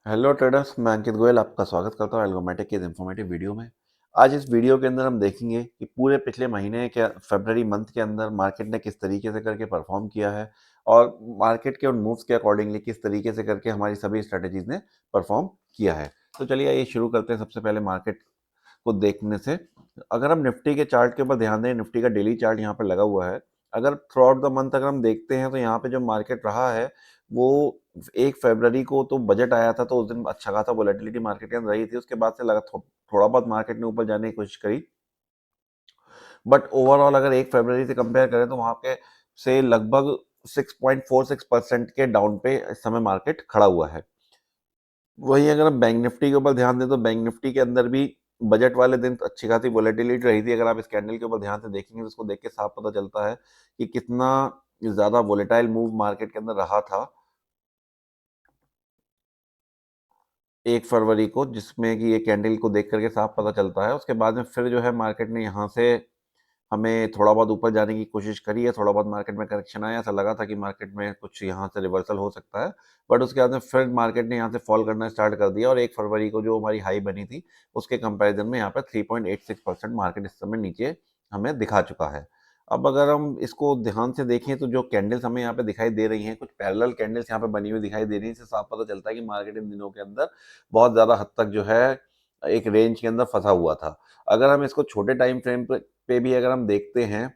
Hello traders, मैं अंकित गोयल आपका स्वागत करता हूँ एल्गोमेटिक के इस इन्फॉर्मेटिव वीडियो में। आज इस वीडियो के अंदर हम देखेंगे कि पूरे पिछले महीने के फरवरी मंथ के अंदर मार्केट ने किस तरीके से करके परफॉर्म किया है और मार्केट के उन मूव्स के अकॉर्डिंगली किस तरीके से करके हमारी सभी स्ट्रेटजीज ने परफॉर्म किया है। तो चलिए आइए शुरू करते हैं सबसे पहले मार्केट को देखने से। अगर हम निफ्टी के चार्ट के ऊपर ध्यान दें, निफ्टी का डेली चार्ट यहाँ पर लगा हुआ है। अगर थ्रू आउट द मंथ अगर हम देखते हैं तो यहाँ पे जो मार्केट रहा है वो 1 फरवरी को तो बजट आया था, तो उस दिन अच्छा खासा वोलेटिलिटी मार्केट के अंदर रही थी। उसके बाद से लगा थोड़ा बहुत मार्केट ने ऊपर जाने की कोशिश करी, बट ओवरऑल अगर 1 फरवरी से कंपेयर करें तो वहां पे से लगभग 6.46% के डाउन पे इस समय मार्केट खड़ा हुआ है। वहीं अगर हम बैंक निफ्टी के ऊपर ध्यान दें तो बैंक निफ्टी के अंदर भी बजट वाले दिन अच्छी खासी वोलेटिलिटी रही थी। अगर आप इस कैंडल के ऊपर ध्यान से देखेंगे तो उसको देख के साफ पता चलता है कि कितना ज्यादा वोलेटाइल मूव मार्केट के अंदर रहा था 1 फरवरी को, जिसमें कि ये कैंडल को देख करके साफ पता चलता है। उसके बाद में फिर जो है मार्केट ने यहाँ से हमें थोड़ा बहुत ऊपर जाने की कोशिश करी है, थोड़ा बहुत मार्केट में करेक्शन आया, ऐसा लगा था कि मार्केट में कुछ यहाँ से रिवर्सल हो सकता है। बट उसके बाद में फिर मार्केट ने यहाँ से फॉल करना स्टार्ट कर दिया और 1 फरवरी को जो हमारी हाई बनी थी उसके कंपैरिजन में यहाँ पर 3.86% मार्केट इस समय नीचे हमें दिखा चुका है। अब अगर हम इसको ध्यान से देखें तो जो कैंडल्स हमें यहाँ पे दिखाई दे रही हैं, कुछ पैरेलल कैंडल्स यहाँ पे बनी हुई दिखाई दे रही हैं, इससे साफ पता चलता है कि मार्केट इन दिनों के अंदर बहुत ज़्यादा हद तक जो है एक रेंज के अंदर फंसा हुआ था। अगर हम इसको छोटे टाइम फ्रेम पे भी अगर हम देखते हैं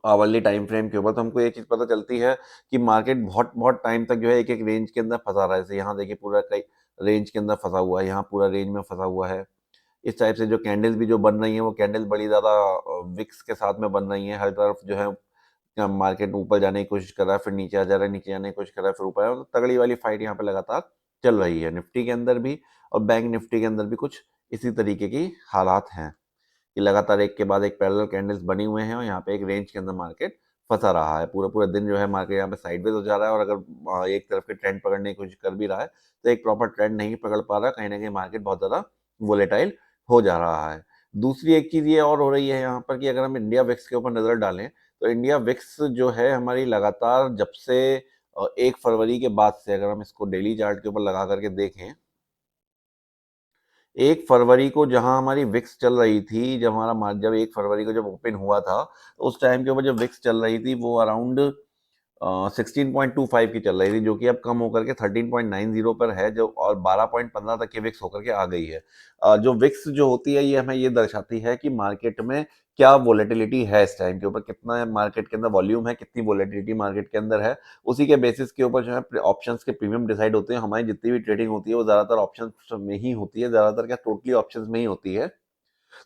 आवरली टाइम फ्रेम के ऊपर, तो हमको ये चीज पता चलती है कि मार्केट बहुत बहुत टाइम तक जो है एक एक रेंज के अंदर फंसा रहा है। जैसे यहाँ देखिए पूरा कई रेंज के अंदर फंसा हुआ है, यहाँ पूरा रेंज में फंसा हुआ है। इस टाइप से जो कैंडल्स भी जो बन रही हैं वो कैंडल्स बड़ी ज्यादा विक्स के साथ में बन रही हैं। हर तरफ जो है मार्केट ऊपर जाने की कोशिश कर रहा है, फिर नीचे आ जा रहा है, नीचे जाने की कोशिश कर रहा है, फिर ऊपर आ रहा है। तो तगड़ी वाली फाइट यहाँ पे लगातार चल रही है निफ्टी के अंदर भी, और बैंक निफ्टी के अंदर भी कुछ इसी तरीके की हालात हैं कि लगातार एक के बाद एक पैरेलल कैंडल्स बनी हुए हैं और यहाँ पे एक रेंज के अंदर मार्केट फंसा रहा है। पूरा पूरा दिन जो है मार्केट यहाँ पे साइडवेज हो जा रहा है, और अगर एक तरफ के ट्रेंड पकड़ने की कोशिश कर भी रहा है तो एक प्रॉपर ट्रेंड नहीं पकड़ पा रहा है। कहीं ना कहीं मार्केट बहुत ज़्यादा वोलेटाइल हो जा रहा है। दूसरी एक चीज़ ये और हो रही है यहाँ पर कि अगर हम इंडिया विक्स के ऊपर नज़र डालें तो इंडिया विक्स जो है हमारी लगातार जब से 1 फरवरी के बाद से, अगर हम इसको डेली चार्ट के ऊपर लगा करके देखें, 1 फरवरी को जहां हमारी विक्स चल रही थी, जब 1 फरवरी को जब ओपन हुआ था तो उस टाइम के ऊपर जब विक्स चल रही थी वो अराउंड 16.25 की चल रही थी, जो कि अब कम होकर के 13.90 पर है, जो और 12.15 तक की विक्स होकर के आ गई है। जो विक्स जो होती है ये हमें ये दर्शाती है कि मार्केट में क्या वोलेटिलिटी है, इस टाइम के ऊपर कितना मार्केट के अंदर वॉल्यूम है, कितनी वोलेटिलिटी मार्केट के अंदर है। उसी के बेसिस के ऊपर जो है ऑप्शंस के प्रीमियम डिसाइड होते हैं। हमारी जितनी भी ट्रेडिंग होती है वो ज़्यादातर ऑप्शंस में ही होती है, ज़्यादातर क्या टोटली ऑप्शंस में ही होती है।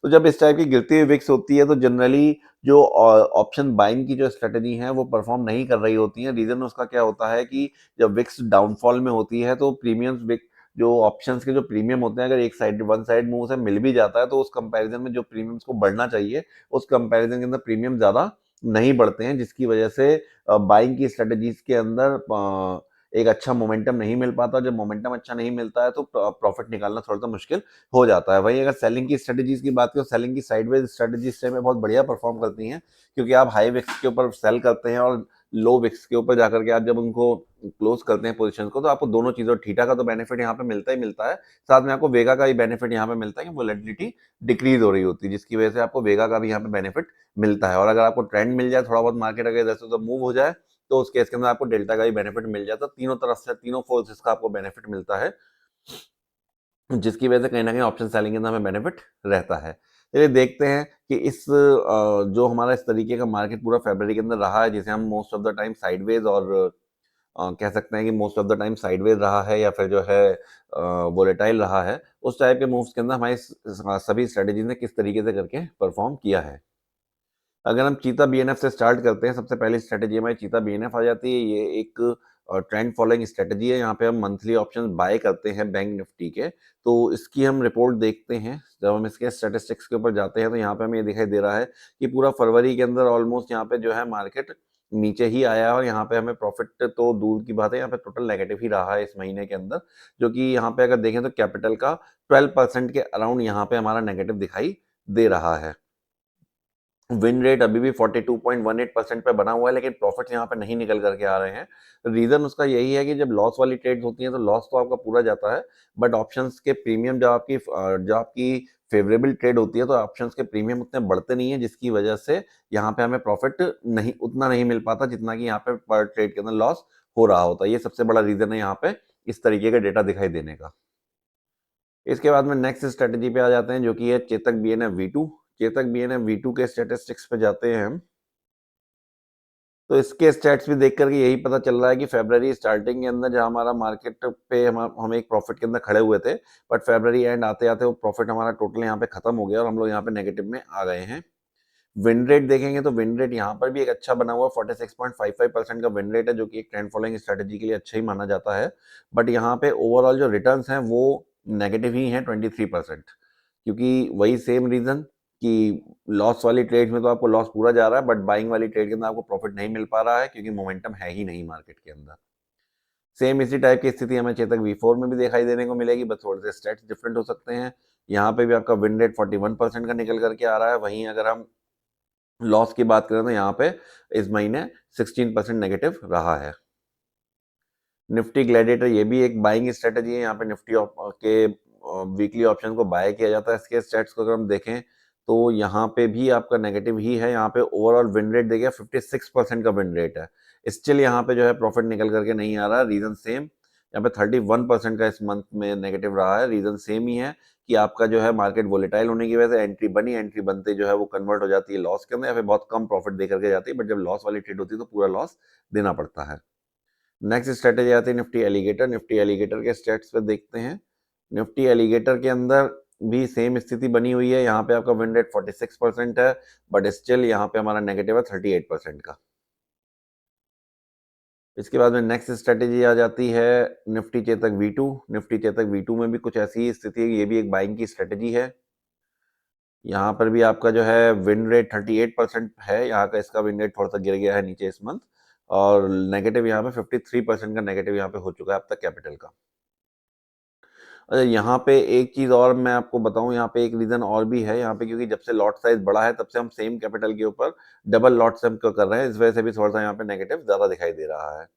तो जब इस टाइप की गिरती हुई विक्स होती है तो जनरली जो ऑप्शन बाइंग की जो स्ट्रेटजी है वो परफॉर्म नहीं कर रही होती है। रीजन उसका क्या होता है कि जब विक्स डाउनफॉल में होती है तो प्रीमियम्स विक जो ऑप्शंस के जो प्रीमियम होते हैं, अगर एक साइड वन साइड मूव से मिल भी जाता है तो उस कंपैरिजन में जो प्रीमियम्स को बढ़ना चाहिए उस कंपैरिजन के अंदर प्रीमियम ज्यादा नहीं बढ़ते हैं, जिसकी वजह से बाइंग की स्ट्रेटजीज के अंदर एक अच्छा मोमेंटम नहीं मिल पाता। जब मोमेंटम अच्छा नहीं मिलता है तो प्रॉफिट निकालना थोड़ा सा मुश्किल हो जाता है। वहीं अगर सेलिंग की स्ट्रेटजीज की बात करें, सेलिंग की साइडवेज स्ट्रेटजीज से में बहुत बढ़िया परफॉर्म करती हैं, क्योंकि आप हाई विक्स के ऊपर सेल करते हैं और लो विक्स के ऊपर जाकर के आप जब उनको क्लोज करते हैं पोजीशन को, तो आपको दोनों चीजों थीटा का तो बेनिफिट यहाँ पे मिलता ही मिलता है, साथ में आपको वेगा का भी बेनिफिट यहाँ पे मिलता है कि वोलेटिलिटी डिक्रीज हो रही होती है, जिसकी वजह से आपको वेगा का भी यहाँ पे बेनिफिट मिलता है। और अगर आपको ट्रेंड मिल जाए, थोड़ा बहुत मार्केट अगर इधर से उधर मूव हो जाए, तो उस केस के अंदर आपको डेल्टा का भी बेनिफिट मिल जाता है। तीनों तरफ से तीनों फोर्सेस का आपको बेनिफिट मिलता है, जिसकी वजह से कहीं न कहीं ऑप्शन सेलिंग के अंदर हमें बेनिफिट रहता है। चलिए देखते हैं कि जो हमारा इस तरीके का मार्केट पूरा फरवरी के अंदर रहा है, जिसे हम most of the time sideways और कह सकते हैं कि most of the time sideways रहा है या फिर जो है वोलेटाइल रहा है, उस टाइप के मूव्स के अंदर हमारी सभी स्ट्रेटजीज ने किस तरीके से करके परफॉर्म किया है। अगर हम चीता बीएनएफ से स्टार्ट करते हैं, सबसे पहली स्ट्रेटजी हमारी चीता बीएनएफ आ जाती है। ये एक ट्रेंड फॉलोइंग स्ट्रेटजी है। यहाँ पे हम मंथली ऑप्शन बाय करते हैं बैंक निफ्टी के। तो इसकी हम रिपोर्ट देखते हैं, जब हम इसके स्टेटिस्टिक्स के ऊपर जाते हैं तो यहाँ पे हमें ये दिखाई दे रहा है कि पूरा फरवरी के अंदर ऑलमोस्ट यहाँ पे जो है मार्केट नीचे ही आया है, और यहाँ पे हमें प्रॉफिट तो दूर की बात है, यहाँ पे टोटल नेगेटिव ही रहा है इस महीने के अंदर, जो कि यहाँ पे अगर देखें तो कैपिटल का 12% के अराउंड यहाँ पे हमारा नेगेटिव दिखाई दे रहा है। विन रेट अभी भी 42.18% पे बना हुआ है, लेकिन प्रॉफिट्स यहाँ पे नहीं निकल करके आ रहे हैं। रीजन उसका यही है कि जब लॉस वाली ट्रेड्स होती हैं तो लॉस तो आपका पूरा जाता है, बट ऑप्शंस के प्रीमियम जब आपकी फेवरेबल ट्रेड होती है तो ऑप्शंस के प्रीमियम उतने बढ़ते नहीं है, जिसकी वजह से यहाँ पे हमें प्रॉफिट नहीं उतना नहीं मिल पाता जितना कि यहाँ पे पर ट्रेड के अंदर लॉस हो रहा होता है। ये सबसे बड़ा रीजन है यहाँ पे इस तरीके का डेटा दिखाई देने का। इसके बाद में नेक्स्ट स्ट्रेटेजी पे आ जाते हैं, जो कि है Chetak BNF V two. Chetak BNF V two के स्टेटिस्टिक्स पे जाते हैं हम, तो इसके स्टैट्स भी देख करके यही पता चल रहा है कि फरवरी स्टार्टिंग के अंदर जहाँ हमारा मार्केट पे हम एक प्रॉफिट के अंदर खड़े हुए थे, बट फरवरी एंड आते आते वो प्रॉफिट हमारा टोटल यहाँ पे खत्म हो गया और हम लोग यहाँ पे नेगेटिव में आ गए हैं। विन रेट देखेंगे तो विन रेट यहाँ पर भी एक अच्छा बना हुआ 46.55% का विन रेट है, जो कि एक ट्रेंड फॉलोइंग स्ट्रेटेजी के लिए अच्छा ही माना जाता है। बट यहाँ पे ओवरऑल जो रिटर्न्स हैं वो नेगेटिव ही हैं 23%, क्योंकि वही सेम रीजन कि लॉस वाली ट्रेड में तो आपको लॉस पूरा जा रहा है, बट बाइंग वाली ट्रेड के अंदर आपको प्रॉफिट नहीं मिल पा रहा है क्योंकि मोमेंटम है ही नहीं मार्केट के अंदर। सेम इसी टाइप की स्थिति हमें चेतक वी4 में भी दिखाई देने को मिलेगी, बस थोड़े से स्टेट्स डिफरेंट हो सकते हैं। यहाँ पे भी आपका विन रेट 41% का निकल करके आ रहा है। वहीं अगर हम लॉस की बात करें तो यहाँ पे इस महीने 16% नेगेटिव रहा है। निफ्टी ग्लैडिएटर ये भी एक बाइंग स्ट्रेटजी है। यहाँ पे निफ्टी के वीकली ऑप्शन को बाय किया जाता है। इसके स्टेट्स को अगर हम देखें तो यहाँ पे भी आपका नेगेटिव ही है। यहाँ पे ओवरऑल विन रेट देखिए 56% का विन रेट है। स्टिल यहाँ पे जो है प्रॉफिट निकल करके नहीं आ रहा। रीजन सेम, यहाँ पे 31% का इस मंथ में नेगेटिव रहा है। रीजन सेम ही है कि आपका जो है मार्केट वोलेटाइल होने की वजह से एंट्री बनी, एंट्री बनते जो है वो कन्वर्ट हो जाती है लॉस के अंदर, या फिर बहुत कम प्रॉफिट दे करके जाती है। बट जब लॉस वाली ट्रेड होती है तो पूरा लॉस देना पड़ता है। नेक्स्ट स्ट्रेटेजी आती है निफ्टी एलिगेटर। निफ्टी एलिगेटर के स्टेट्स पे देखते हैं। निफ्टी एलिगेटर के अंदर भी सेम स्थिति बनी हुई है। यहाँ पे आपका विन रेट 46% है, बट स्टिल यहाँ पे हमारा नेगेटिव है 38% का। इसके बाद में नेक्स्ट स्ट्रेटेजी आ जाती है Nifty Chetak V two. Nifty Chetak V two में भी कुछ ऐसी ही स्थिति है, ये भी एक बाइंग की स्ट्रेटेजी है। यहाँ पर भी आपका जो है विन रेट 38% है। यहाँ का इसका विन रेट थोड़ा सा गिर गया है नीचे इस मंथ, और नेगेटिव यहाँ पे 53% का नेगेटिव यहाँ पे हो चुका है अब तक कैपिटल का। अच्छा, यहाँ पे एक चीज और मैं आपको बताऊं, यहाँ पे एक रीजन और भी है यहाँ पे, क्योंकि जब से लॉट साइज बढ़ा है तब से हम सेम कैपिटल के ऊपर डबल लॉट से हम क्यों कर रहे हैं, इस वजह से भी थोड़ा सा यहाँ पे नेगेटिव ज्यादा दिखाई दे रहा है।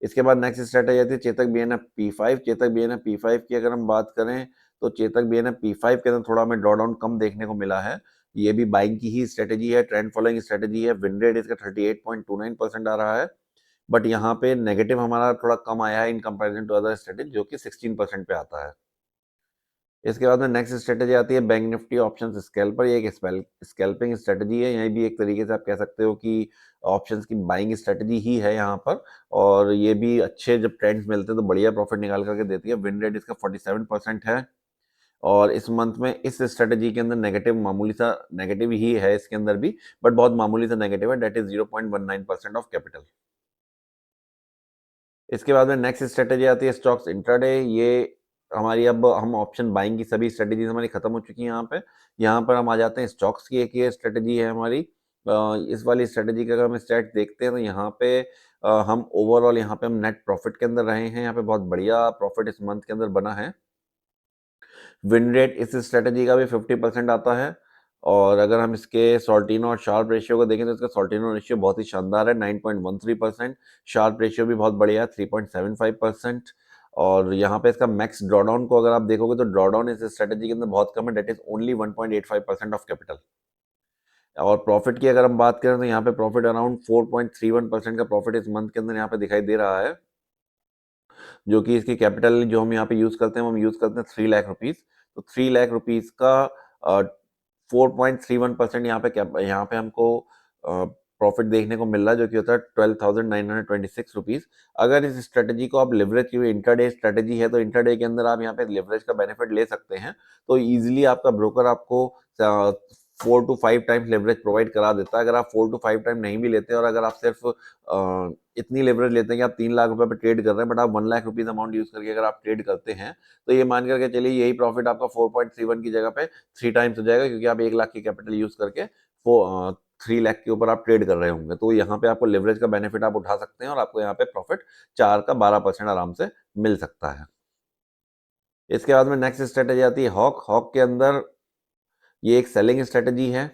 इसके बाद नेक्स्ट स्ट्रेटेजी आती है चेतक बीएनएफ पी5। चेतक बीएनएफ पी5 की अगर हम बात करें तो चेतक बीएनएफ पी5 के अंदर थोड़ा हमें ड्रॉ डाउन कम देखने को मिला है। ये भी बाइंग की ही स्ट्रेटेजी है, ट्रेंड फॉलोइंग स्ट्रेटेजी है। विन रेट इसका 38.29% आ रहा है, बट यहाँ पे नेगेटिव हमारा थोड़ा कम आया है in comparison to other strategy, जो कि 16% पे आता है। इसके बाद में नेक्स्ट स्ट्रेटेजी आती है बैंक निफ्टी ऑप्शंस स्कैल्पर। ये एक स्कैल्पिंग स्ट्रेटेजी है। यही भी एक तरीके से आप कह सकते हो कि ऑप्शंस की बाइंग स्ट्रेटेजी ही है यहाँ पर, और ये भी अच्छे जब ट्रेंड्स मिलते हैं तो बढ़िया प्रॉफिट निकाल करके देती है। विन रेट इसका 47% है, और इस मंथ में इस स्ट्रेटेजी के अंदर नेगेटिव मामूली सा नेगेटिव ही है इसके अंदर भी, बट बहुत मामूली सा नेगेटिव है, डेट इज 0.19% ऑफ कैपिटल। इसके बाद में नेक्स्ट स्ट्रेटेजी आती है स्टॉक्स इंट्राडे। ये हमारी, अब हम ऑप्शन बाइंग की सभी स्ट्रेटेजीज हमारी खत्म हो चुकी हैं। यहाँ पर हम आ जाते हैं स्टॉक्स की। एक ये स्ट्रेटेजी है हमारी। इस वाली स्ट्रेटेजी का अगर हम स्टैट देखते हैं तो यहाँ पे हम ओवरऑल यहाँ पे हम नेट प्रॉफिट के अंदर रहे हैं। यहाँ पे बहुत बढ़िया प्रॉफिट इस मंथ के अंदर बना है। विन रेट इस स्ट्रेटेजी का भी 50% आता है, और अगर हम इसके सॉल्टिनो और शार्प रेशियो को देखें तो इसका सॉल्टिनो रेशियो बहुत ही शानदार है, 9.13%। शार्प रेशियो भी बहुत बढ़िया है, 3.75%। और यहाँ पे इसका मैक्स ड्रॉडाउन को अगर आप देखोगे तो ड्रॉडाउन इस स्ट्रेटेजी के अंदर बहुत कम है, that is only 1.85% of capital. और प्रॉफिट की अगर हम बात करें तो यहाँ पे प्रॉफिट अराउंड 4.31% का प्रॉफिट इस मंथ के अंदर यहाँ पे दिखाई दे रहा है, जो कि इसकी कैपिटल जो हम यहाँ पे यूज करते हैं वो हम यूज करते हैं 3 लाख रुपीज। तो 3 लाख रुपीज का 4.31% यहाँ पे हमको प्रॉफिट देखने को मिल रहा है, जो कि होता है 12,926 रुपीज। अगर इस स्ट्रेटेजी को आप लिवरेज की इंटरडे स्ट्रेटेजी है तो इंटरडे के अंदर आप यहाँ पे लिवरेज का बेनिफिट ले सकते हैं। तो इजीली आपका ब्रोकर आपको 4 to 5 टाइम्स लेवरेज प्रोवाइड करा देता है। अगर आप 4 to 5 टाइम नहीं भी लेते हैं, और अगर आप सिर्फ इतनी लेवरेज लेते हैं कि आप 3 लाख रुपए पे ट्रेड कर रहे हैं, बट आप 1 लाख रुपीज अमाउंट यूज करके अगर आप ट्रेड करते हैं, तो ये मान करके चलिए यही प्रॉफिट आपका 4.31 की जगह पे 3 टाइम्स हो जाएगा, क्योंकि आप 1 लाख की कैपिटल यूज करके 3 लाख के ऊपर आप ट्रेड कर रहे होंगे। तो यहाँ पे आपको लेवरेज का बेनिफिट आप उठा सकते हैं, और आपको यहाँ पे प्रॉफिट 4 का 12% आराम से मिल सकता है। इसके बाद में नेक्स्ट स्ट्रेटेजी आती है हॉक। हॉक के अंदर ये एक सेलिंग स्ट्रेटेजी है।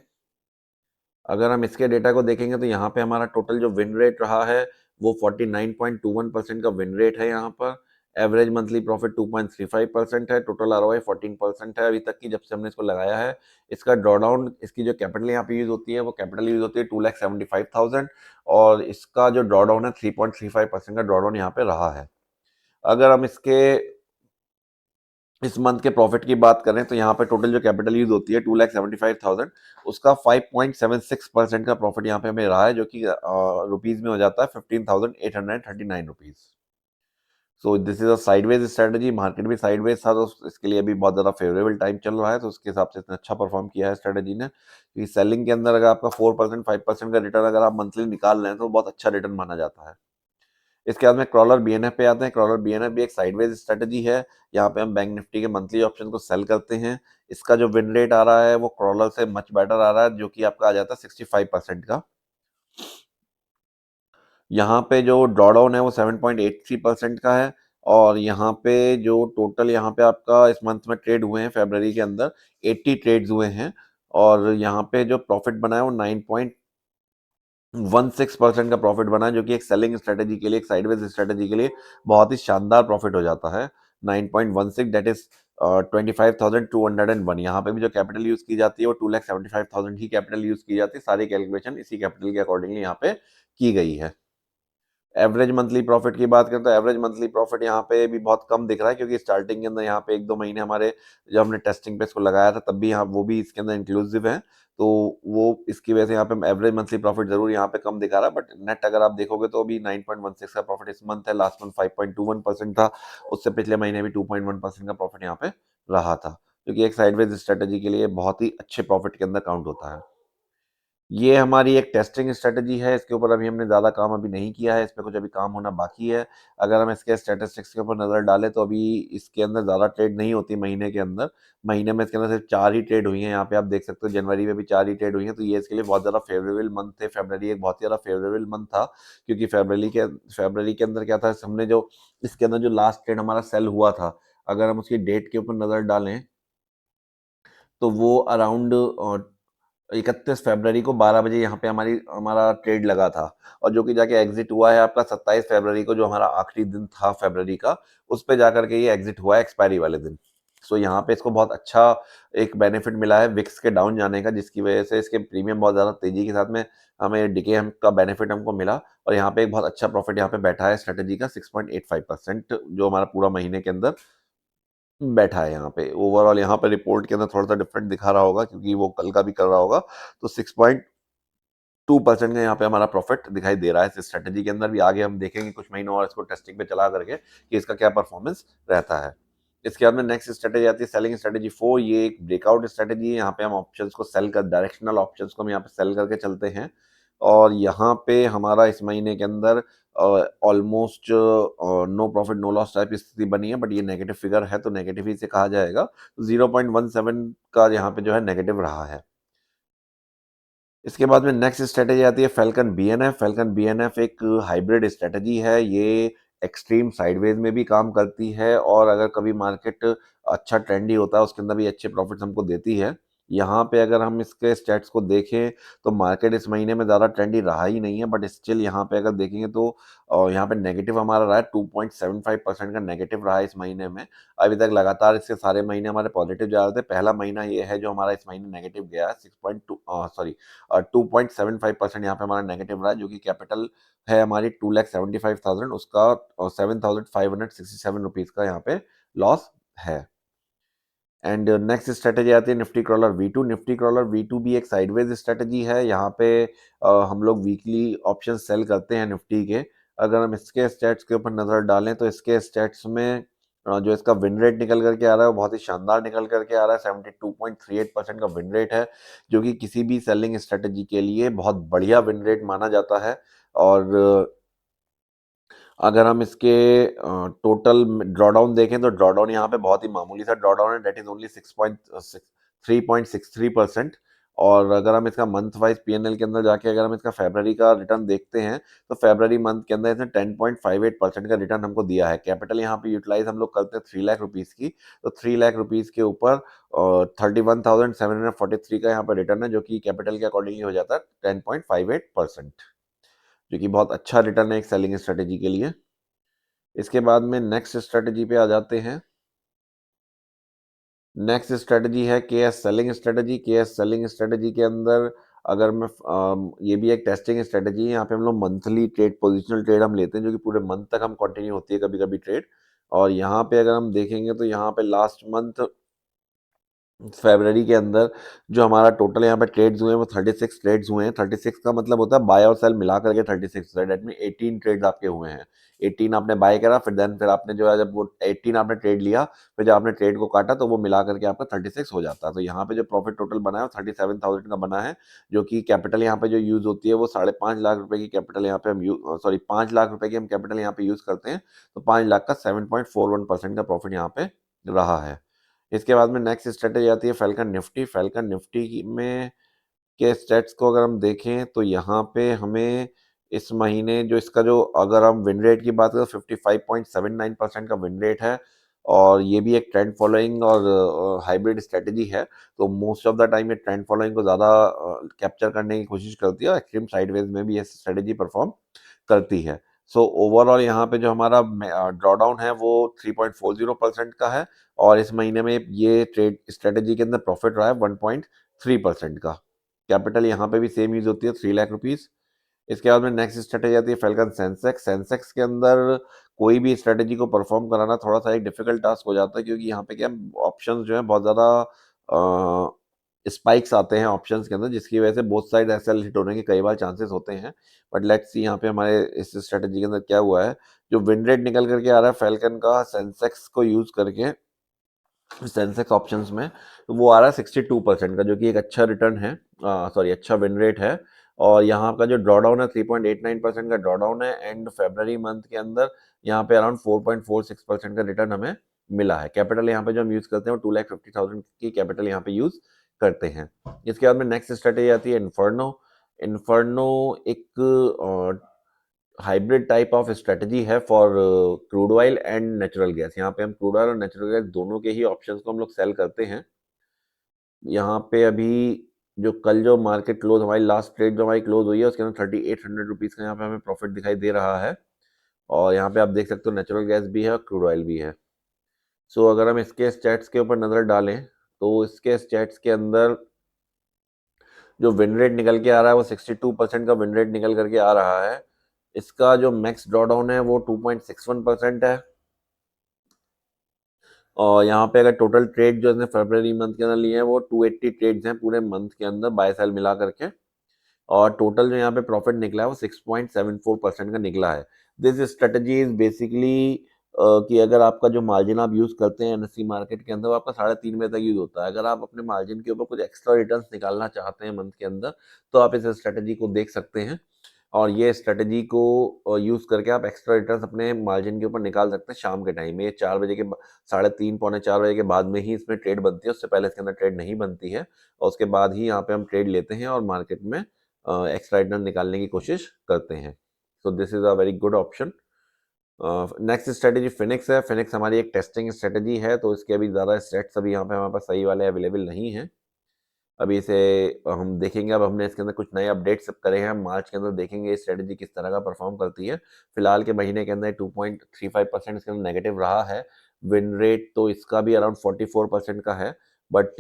अगर हम इसके डेटा को देखेंगे तो यहाँ पे हमारा टोटल जो विन रेट रहा है वो 49.21% का विन रेट है यहाँ पर। एवरेज मंथली प्रॉफिट 2.35% है। टोटल आरओआई 14% है अभी तक की, जब से हमने इसको लगाया है। इसका ड्रॉडाउन, इसकी जो कैपिटल यहाँ पे यूज होती है वो कैपिटल यूज होती है 2,75,000, और इसका जो ड्रॉडाउन है 3.35% का ड्रॉडाउन यहाँ पे रहा है। अगर हम इसके इस मंथ के प्रॉफिट की बात करें तो यहाँ पे टोटल जो कैपिटल यूज होती है 2,75,000, उसका 5.76% का प्रॉफिट यहाँ पे हमें रहा है, जो कि रुपीज में हो जाता है 15,839 rupees. So this is a sideways strategy. Market भी साइडवेज था, तो इसके लिए अभी बहुत ज़्यादा फेवरेबल टाइम चल रहा है, तो उसके हिसाब से इसने अच्छा परफॉर्म किया है स्ट्रेटजी ने। क्योंकि सेलिंग के अंदर अगर आपका 4% 5% का रिटर्न अगर आप मंथली निकाल रहे हैं तो बहुत अच्छा रिटर्न माना जाता है। इसके बाद में क्रॉलर बीएनएफ पे आते हैं। क्रॉलर बीएनएफ भी एक साइडवेज स्ट्रेटजी है। यहाँ पे हम बैंक निफ्टी के मंथली ऑप्शन को सेल करते हैं। इसका जो विन रेट आ रहा है वो क्रॉलर से मच बेटर आ रहा है, जो कि आपका आ जाता है 65% का। यहाँ पे जो ड्रॉडाउन है वो 7.83% का है। और यहाँ पे जो टोटल यहाँ पे आपका इस मंथ में ट्रेड हुए हैं फरवरी के अंदर 80 ट्रेड्स हुए हैं, और यहाँ पे जो प्रॉफिट बना है वो 9.16% का प्रॉफिट बना है, जो कि एक सेलिंग स्ट्रेटजी के लिए, एक साइडवेज स्ट्रेटजी के लिए बहुत ही शानदार प्रॉफिट हो जाता है। 9.16, दैट इज 25,201। यहाँ पे भी जो कैपिटल यूज की जाती है वो 2,75,000 ही कैपिटल यूज की जाती है। सारी कैलकुलेशन इसी कैपिटल के अकॉर्डिंगली यहाँ पे की गई है। एवरेज मंथली प्रॉफिट की बात करें तो एवरेज मंथली प्रॉफिट यहाँ पे भी बहुत कम दिख रहा है, क्योंकि स्टार्टिंग के अंदर यहाँ पे 1-2 महीने हमारे, जब हमने टेस्टिंग पे इसको लगाया था तब भी यहाँ वो भी इसके अंदर इंक्लूसिव है, तो वो इसकी वजह से यहाँ पे एवरेज मंथली प्रॉफिट जरूर यहाँ पे कम दिखा रहा है। बट नेट अगर आप देखोगे तो अभी 9.16 का प्रॉफिट इस मंथ है। लास्ट मंथ 5.21% था। उससे पिछले महीने भी 2.1% का प्रॉफिट यहाँ पे रहा था, जो कि एक साइडवेज स्ट्रेटेजी के लिए बहुत ही अच्छे प्रॉफिट के अंदर काउंट होता है। ये हमारी एक टेस्टिंग स्ट्रेटजी है। इसके ऊपर अभी हमने ज़्यादा काम अभी नहीं किया है, इस पे कुछ अभी काम होना बाकी है। अगर हम इसके स्टैटिस्टिक्स के ऊपर नज़र डालें तो अभी इसके अंदर ज़्यादा ट्रेड नहीं होती महीने के अंदर। महीने में इसके अंदर सिर्फ 4 ही ट्रेड हुई हैं। यहाँ पे आप देख सकते हो जनवरी में भी 4 ही ट्रेड हुई हैं, तो ये इसके लिए बहुत ज़्यादा फेवरेबल मंथ थे। फरवरी एक बहुत ही ज़्यादा फेवरेबल मंथ था, क्योंकि फरवरी के अंदर क्या था, हमने जो इसके अंदर जो लास्ट ट्रेड हमारा सेल हुआ था, अगर हम उसकी डेट के ऊपर नज़र डालें तो वो अराउंड 31 फरवरी को 12 बजे यहाँ पे हमारा ट्रेड लगा था, और जो कि जाके एग्जिट हुआ है आपका 27 फरवरी को, जो हमारा आखिरी दिन था फरवरी का, उस पे जाकर के ये एग्जिट हुआ है एक्सपायरी वाले दिन। सो यहाँ पे इसको बहुत अच्छा एक बेनिफिट मिला है विक्स के डाउन जाने का, जिसकी वजह से इसके प्रीमियम बहुत ज़्यादा तेजी के साथ में हमें डिके हम का बेनिफिट हमको मिला, और यहाँ पे एक बहुत अच्छा प्रॉफिट यहाँ पे बैठा है स्ट्रेटेजी का 6.85%, जो हमारा पूरा महीने के अंदर बैठा है यहाँ पे। ओवरऑल यहाँ पे रिपोर्ट के अंदर थोड़ा सा डिफरेंट दिखा रहा होगा, क्योंकि वो कल का भी कर रहा होगा, तो 6.2% का यहाँ पे हमारा प्रॉफिट दिखाई दे रहा है इस स्ट्रेटेजी के अंदर भी। आगे हम देखेंगे कुछ महीनों और इसको टेस्टिंग पे चला करके कि इसका क्या परफॉर्मेंस रहता है। इसके बाद में नेक्स्ट स्ट्रेटेजी आती है सेलिंग स्ट्रेटेजी 4। ये एक ब्रेकआउट स्ट्रेटेजी है। यहाँ पे हम ऑप्शंस को सेल कर, डायरेक्शनल ऑप्शंस को हम यहाँ पे सेल करके चलते हैं, और यहाँ पे हमारा इस महीने के अंदर almost no profit no loss type की स्थिति बनी है, बट ये नेगेटिव फिगर है तो नेगेटिव ही से कहा जाएगा। 0.17 का यहाँ पे जो है नेगेटिव रहा है। इसके बाद में नेक्स्ट स्ट्रेटेजी आती है फैल्कन बीएनएफ। फैल्कन बीएनएफ एक हाइब्रिड स्ट्रेटेजी है। ये एक्सट्रीम साइडवेज में भी काम करती है, और अगर कभी मार्केट अच्छा ट्रेंडी होता है उसके अंदर भी अच्छे प्रॉफिट्स हमको देती है। यहाँ पे अगर हम इसके स्टेट्स को देखें तो मार्केट इस महीने में ज़्यादा ट्रेंडी रहा ही नहीं है, बट स्टिल यहाँ पे अगर देखेंगे तो यहाँ पे नेगेटिव हमारा रहा है, 2.75% का नेगेटिव रहा है इस महीने में। अभी तक लगातार इसके सारे महीने हमारे पॉजिटिव जा रहे थे। पहला महीना ये है जो हमारा इस महीने नेगेटिव गया है, 2.75% यहाँ पे हमारा नेगेटिव रहा है, जो कि कैपिटल है हमारी 2,75,000, उसका 7,567 रुपीज़ का यहाँ पे लॉस है। एंड नेक्स्ट स्ट्रेटेजी आती है Nifty crawler V2। Nifty crawler V2 भी एक साइडवेज स्ट्रेटेजी है। यहाँ पे हम लोग वीकली ऑप्शन सेल करते हैं निफ्टी के। अगर हम इसके स्टेट्स के ऊपर नज़र डालें तो इसके स्टेट्स में जो इसका विन रेट निकल करके आ रहा है वो बहुत ही शानदार निकल करके आ रहा है। 72.38% का विन रेट है, जो कि किसी भी सेलिंग स्ट्रेटेजी के लिए बहुत बढ़िया विन रेट माना जाता है। और अगर हम इसके टोटल ड्रॉडाउन देखें तो ड्रॉडाउन यहाँ पे बहुत ही मामूली सा ड्रॉडाउन है, डेट इज ओनली 3.63%। और अगर हम इसका मंथ वाइज पीएनएल के अंदर जाके अगर हम इसका फरवरी का रिटर्न देखते हैं तो फरवरी मंथ के अंदर इसने 10.58% का रिटर्न हमको दिया है। कैपिटल यहाँ पे यूटिलाइज हम लोग करते हैं 3 लाख रुपीज की, तो 3 लाख रुपीज के ऊपर 31,743 का यहाँ पे रिटर्न है, जो कि कैपिटल के अकॉर्डिंगली हो जाता है 10.58%, जो कि बहुत अच्छा रिटर्न है एक सेलिंग स्ट्रेटेजी के लिए। इसके बाद में नेक्स्ट स्ट्रेटेजी पे आ जाते हैं। नेक्स्ट स्ट्रेटजी है के एस सेलिंग स्ट्रेटजी। के एस सेलिंग स्ट्रेटजी के अंदर अगर मैं ये भी एक टेस्टिंग स्ट्रेटजी है। यहाँ पे हम लोग मंथली ट्रेड, पोजिशनल ट्रेड हम लेते हैं, जो कि पूरे मंथ तक हम कंटिन्यू होती है कभी कभी ट्रेड। और यहाँ पे अगर हम देखेंगे तो यहाँ पे लास्ट मंथ फरवरी के अंदर जो हमारा टोटल यहाँ पे ट्रेड्स हुए हैं वो 36 ट्रेड्स हुए हैं। 36 का मतलब होता है बाय और सेल मिला करके 36 है, डेट मीन 18 ट्रेड्स आपके हुए हैं। 18 आपने बाय करा, फिर आपने जो है जब वो 18 आपने ट्रेड लिया, फिर जब आपने ट्रेड को काटा तो वो मिला करके आपका 36 हो जाता है। तो यहाँ पे जो प्रॉफिट टोटल बना है वो 37,000 का बना है, जो कि कैपिटल यहाँ पे जो यूज होती है वो 5.5 लाख रुपए की कैपिटल यहाँ पे हम सॉरी 5 लाख रुपए की हम कैपिटल यहाँ पे यूज करते हैं। तो 5 लाख का 7.41% का प्रॉफिट यहाँ पे रहा है। इसके बाद में नेक्स्ट स्ट्रेटेजी आती है फैल्कन निफ्टी। फैल्कन निफ्टी में के स्टेट्स को अगर हम देखें तो यहाँ पे हमें इस महीने जो इसका जो अगर हम विन रेट की बात करें तो 55.79% का विन रेट है। और ये भी एक ट्रेंड फॉलोइंग और हाइब्रिड स्ट्रेटेजी है, तो मोस्ट ऑफ द टाइम ये ट्रेंड फॉलोइंग को ज़्यादा कैप्चर करने की कोशिश करती है और एक्सट्रीम साइडवेज में भी ये स्ट्रेटेजी परफॉर्म करती है। सो ओवरऑल यहाँ पे जो हमारा ड्रॉडाउन है वो 3.40% का है, और इस महीने में ये ट्रेड स्ट्रेटेजी के अंदर प्रॉफिट रहा है 1.3% का। कैपिटल यहाँ पे भी सेम यूज होती है 3 लाख रुपीज। इसके बाद में नेक्स्ट स्ट्रेटेजी आती है फैल्कन सेंसेक्स। सेंसेक्स के अंदर कोई भी स्ट्रेटेजी को परफॉर्म कराना थोड़ा सा एक डिफिकल्ट टास्क हो जाता है, क्योंकि यहाँ पे क्या ऑप्शंस जो है बहुत ज़्यादा स्पाइक्स आते हैं ऑप्शंस के अंदर, जिसकी वजह से बोथ साइड एसएल हिट होने के कई बार चांसेस होते हैं। बट लेट्स सी यहाँ पे हमारे इस स्ट्रेटेजी के अंदर क्या हुआ है। जो विन रेट निकल करके आ रहा है फैल्कन का सेंसेक्स को यूज करके सेंसेक्स ऑप्शंस में, तो वो आ रहा है 62% का, जो कि एक अच्छा रिटर्न है, सॉरी अच्छा विन रेट है। और यहाँ का जो ड्रॉडाउन है 3.89% का ड्रॉडाउन है, एंड फेब्रवरी मंथ के अंदर यहाँ पे अराउंड 4.46% का रिटर्न हमें मिला है। कैपिटल यहाँ पे जो हम यूज करते हैं वो 2,50,000 की कैपिटल यहाँ पे यूज करते हैं। इसके बाद में नेक्स्ट स्ट्रेटेजी आती है इन्फर्नो। इन्फर्नो एक हाइब्रिड टाइप ऑफ स्ट्रेटजी है for crude oil and natural gas. यहाँ पे हम क्रूड ऑयल और नेचुरल गैस दोनों के ही ऑप्शंस को हम लोग सेल करते हैं। यहाँ पे अभी जो कल जो मार्केट क्लोज हमारी लास्ट ट्रेड जो हमारी क्लोज हुई है उसके अंदर 3,800 रुपीज़ का यहाँ पे हमें प्रॉफिट दिखाई दे रहा है। और यहाँ पे आप देख सकते हो नेचुरल गैस भी है और क्रूड ऑयल भी है। सो अगर हम इसके स्टैट्स के ऊपर नज़र डालें तो इसके स्टैट्स के अंदर जो विन रेट निकल के आ रहा है वो 62% का विन रेट निकल करके आ रहा है। इसका जो मैक्स ड्रॉडाउन है वो 2.61% है। और यहाँ पे अगर टोटल ट्रेड जो इसने फरवरी मंथ के अंदर लिए हैं वो 280 ट्रेड्स हैं पूरे मंथ के अंदर बाय सेल मिला करके। और टोटल जो यहाँ पे प्रॉफिट निकला है वो 6.74% का निकला है। दिस स्ट्रेटजी इज बेसिकली कि अगर आपका जो मार्जिन आप यूज करते हैं एनएससी मार्केट के अंदर वो आपका 3.5 बजे तक यूज होता है। अगर आप अपने मार्जिन के ऊपर कुछ एक्स्ट्रा रिटर्न्स निकालना चाहते हैं मंथ के अंदर तो आप इस स्ट्रेटजी को देख सकते हैं। और ये स्ट्रेटजी को यूज करके आप एक्स्ट्रा रिटर्न्स अपने मार्जिन के ऊपर निकाल सकते हैं शाम के टाइम में। ये 4 बजे के 3:30 पौने 4 बजे के बाद में ही इसमें ट्रेड बनती है, उससे पहले इसके अंदर ट्रेड नहीं बनती है। और उसके बाद ही यहाँ पे हम ट्रेड लेते हैं और मार्केट में एक्स्ट्रा रिटर्न निकालने की कोशिश करते हैं। So this is a very good option. Next strategy Phoenix है। फिनिक्स हमारी एक टेस्टिंग स्ट्रेटजी है, तो इसके अभी ज़्यादा स्टेट्स अभी यहाँ पे हमारे पास सही वाले अवेलेबल नहीं हैं। अभी इसे हम देखेंगे। अब हमने इसके अंदर कुछ नए अपडेट्स करे हैं, मार्च के अंदर देखेंगे ये स्ट्रेटजी किस तरह का परफॉर्म करती है। फिलहाल के महीने के अंदर 2.35% इसके अंदर नेगेटिव रहा है। विन रेट तो इसका भी अराउंड 44% का है, बट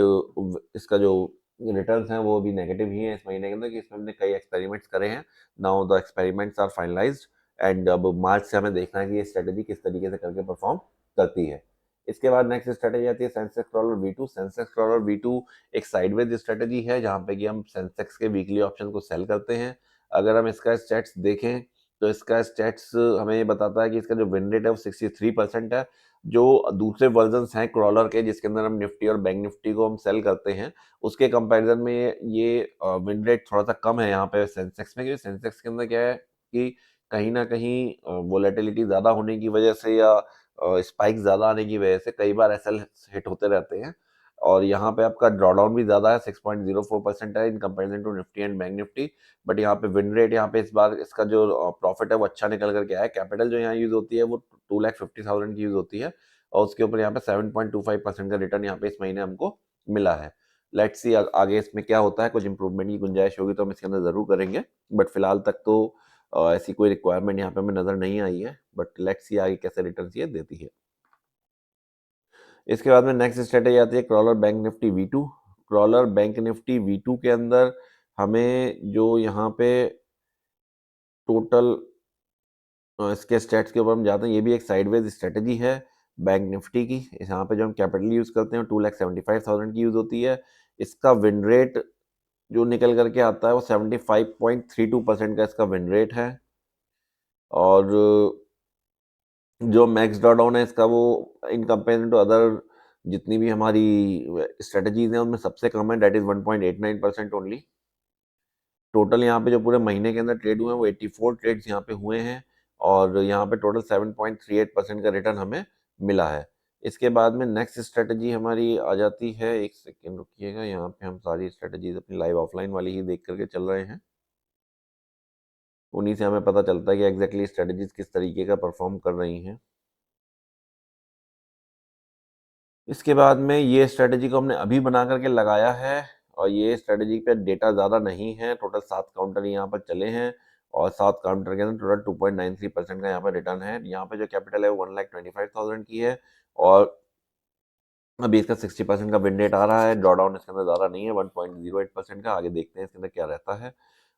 इसका जो रिटर्न्स हैं वो भी नेगेटिव ही है इस महीने के अंदर, कि इसमें हमने कई एक्सपेरिमेंट्स करे हैं। Now the experiments are finalised, and अब मार्च से हमें देखना है कि ये स्ट्रेटजी किस तरीके से करके परफॉर्म करती है। इसके बाद नेक्स्ट स्ट्रेटजी आती है Sensex crawler V2। Sensex crawler V2 एक साइडवेज स्ट्रेटजी है जहाँ पे कि हम सेंसेक्स के वीकली ऑप्शन को सेल करते हैं। अगर हम इसका स्टैट्स देखें तो इसका स्टैट्स हमें ये बताता है कि इसका जो विन रेट है वो 63% है। जो दूसरे वर्जन हैं क्रॉलर के जिसके अंदर हम निफ्टी और बैंक निफ्टी को हम सेल करते हैं उसके कंपैरिजन में ये विन रेट थोड़ा सा कम है यहाँ पे सेंसेक्स में, क्योंकि सेंसेक्स के अंदर क्या है कि कहीं ना कहीं वोलेटिलिटी ज़्यादा होने की वजह से या स्पाइक ज़्यादा आने की वजह से कई बार एसएल हिट होते रहते हैं। और यहाँ पे आपका ड्रॉडाउन भी ज़्यादा है, 6.04% है in comparison to Nifty and bank Nifty. But यहाँ पे विन रेट, यहाँ पे इस बार इसका जो प्रॉफिट है वो अच्छा निकल करके आया है। कैपिटल जो यहाँ यूज़ होती है वो 2,50,000 की यूज़ होती है, और उसके ऊपर यहाँ पे 7.25% का रिटर्न यहाँ पे इस महीने हमको मिला है। लेट्स सी आगे इसमें क्या होता है, कुछ इंप्रूवमेंट की गुंजाइश होगी तो हम इसके अंदर ज़रूर करेंगे, बट फिलहाल तक तो ऐसी कोई रिक्वायरमेंट यहाँ पे हमें नज़र नहीं आई है। बट लेट्स सी आगे कैसे रिटर्न ये देती है। इसके बाद में नेक्स्ट स्ट्रेटेजी आती है crawler bank Nifty V2। Crawler bank Nifty V2 के अंदर हमें जो यहाँ पे टोटल इसके स्टेट्स के ऊपर हम जाते हैं, ये भी एक साइडवेज स्ट्रेटेजी है बैंक निफ्टी की। यहाँ पे जो हम कैपिटल यूज़ करते हैं 2,75,000 की यूज़ होती है। इसका विन रेट जो निकल करके आता है वो 75.32% का इसका विन रेट है। और जो मैक्स ड्रॉडाउन है इसका वो इन कंपेरिजन टू अदर जितनी भी हमारी स्ट्रेटजीज हैं उनमें सबसे कम है, दैट इज 1.89% ओनली। टोटल यहाँ पे जो पूरे महीने के अंदर ट्रेड हुए हैं वो 84 ट्रेड्स यहाँ पे हुए हैं, और यहाँ पे टोटल 7.38% का रिटर्न हमें मिला है। इसके बाद में नेक्स्ट स्ट्रेटजी हमारी आ जाती है, एक सेकेंड रुकिएगा, यहाँ पे हम सारी स्ट्रेटजीज अपनी लाइव ऑफलाइन वाली ही देख करके चल रहे हैं, उन्हीं से हमें पता चलता है कि एग्जैक्टली स्ट्रेटजीज किस तरीके का परफॉर्म कर रही हैं। इसके बाद में ये स्ट्रेटजी को हमने अभी बना करके लगाया है, और ये स्ट्रेटजी पे डेटा ज़्यादा नहीं है, टोटल 7 काउंटर यहाँ पर चले हैं, और 7 काउंटर के अंदर टोटल 2.93% का यहाँ पर रिटर्न है। यहाँ पे जो कैपिटल है वो 1,25,000 की है, और अभी इसका 60% का विन रेट आ रहा है। ड्रॉडाउन इसके अंदर ज़्यादा नहीं है, 1.08% का। आगे देखते हैं इसके अंदर क्या रहता है।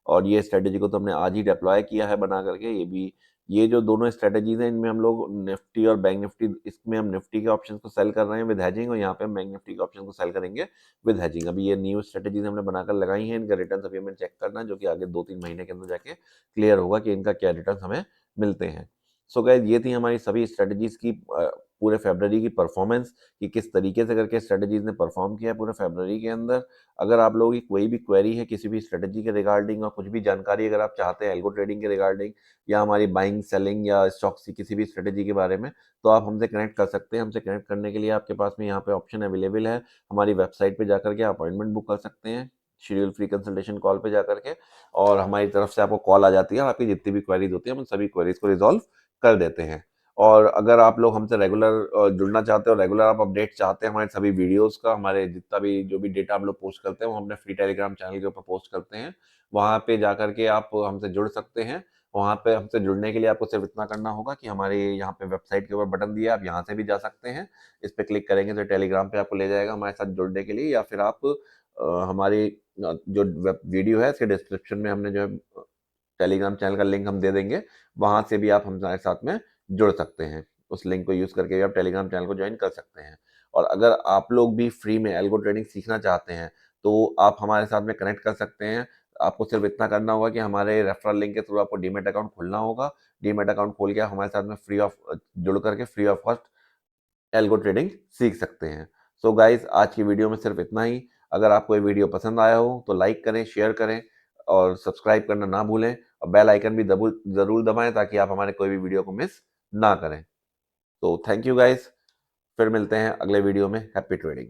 और ये स्ट्रेटजी को तो हमने आज ही डिप्लॉय किया है बना करके। ये जो दोनों स्ट्रेटजीज हैं इनमें हम लोग निफ्टी और बैंक निफ्टी, इसमें हम निफ्टी के ऑप्शन को सेल कर रहे हैं विद हैजिंग, और यहाँ पे हम बैंक निफ्टी के ऑप्शन को सेल करेंगे विद हैजिंग। अभी ये न्यू स्ट्रेटजीज हमने बनाकर लगाई हैं, इनका रिटर्न अभी हमें चेक करना है, जो कि आगे 2-3 महीने के अंदर जाके क्लियर होगा कि इनका क्या रिटर्न हमें मिलते हैं। सो गाइस, ये थी हमारी सभी स्ट्रेटजीज की पूरे फरवरी की परफॉर्मेंस, कि किस तरीके से करके स्ट्रेटजीज ने परफॉर्म किया है पूरे फरवरी के अंदर। अगर आप लोगों की कोई भी क्वेरी है किसी भी स्ट्रेटजी के रिगार्डिंग, और कुछ भी जानकारी अगर आप चाहते हैं एल्गो ट्रेडिंग के रिगार्डिंग, या हमारी बाइंग सेलिंग या स्टॉक्स की किसी भी स्ट्रेटजी के बारे में, तो आप हमसे कनेक्ट कर सकते हैं। हमसे कनेक्ट करने के लिए आपके पास में यहाँ पे ऑप्शन अवेलेबल है, हमारी वेबसाइट पे जाकर के अपॉइंटमेंट बुक कर सकते हैं शेड्यूल फ्री कंसल्टेशन कॉल पे जाकर के, और हमारी तरफ से आपको कॉल आ जाती है, और आपकी जितनी भी क्वेरीज होती है हम उन सभी क्वेरीज को रिजॉल्व कर देते हैं। और अगर आप लोग हमसे रेगुलर जुड़ना चाहते हो, रेगुलर आप अपडेट चाहते हैं हमारे सभी वीडियोस का, हमारे जितना भी जो भी डेटा हम लोग पोस्ट करते हैं वो हम अपने फ्री टेलीग्राम चैनल के ऊपर पोस्ट करते हैं, वहाँ पे जाकर के आप हमसे जुड़ सकते हैं। वहाँ पे हमसे जुड़ने के लिए आपको सिर्फ इतना करना होगा कि हमारे यहाँ पे वेबसाइट के ऊपर बटन दिया है, आप यहाँ से भी जा सकते हैं, इस पे क्लिक करेंगे तो टेलीग्राम पे आपको ले जाएगा हमारे साथ जुड़ने के लिए, या फिर आप हमारी जो वीडियो है इसके डिस्क्रिप्शन में हमने जो है टेलीग्राम चैनल का लिंक हम दे देंगे, वहाँ से भी आप हमारे साथ में जुड़ सकते हैं। उस लिंक को यूज़ करके भी आप टेलीग्राम चैनल को ज्वाइन कर सकते हैं। और अगर आप लोग भी फ्री में एल्गो ट्रेडिंग सीखना चाहते हैं तो आप हमारे साथ में कनेक्ट कर सकते हैं। आपको सिर्फ इतना करना होगा कि हमारे रेफरल लिंक के थ्रू आपको डीमैट अकाउंट खोलना होगा। डीमैट अकाउंट खोल के आप हमारे साथ में जुड़ करके free of cost algo trading सीख सकते हैं। सो गाइस, आज की वीडियो में सिर्फ इतना ही। अगर आपको ये वीडियो पसंद आया हो तो लाइक करें, शेयर करें, और सब्सक्राइब करना ना भूलें, और बेल आइकन भी ज़रूर दबाएं ताकि आप हमारे कोई भी वीडियो को मिस ना करें। तो थैंक यू गाइस, फिर मिलते हैं अगले वीडियो में। Happy trading.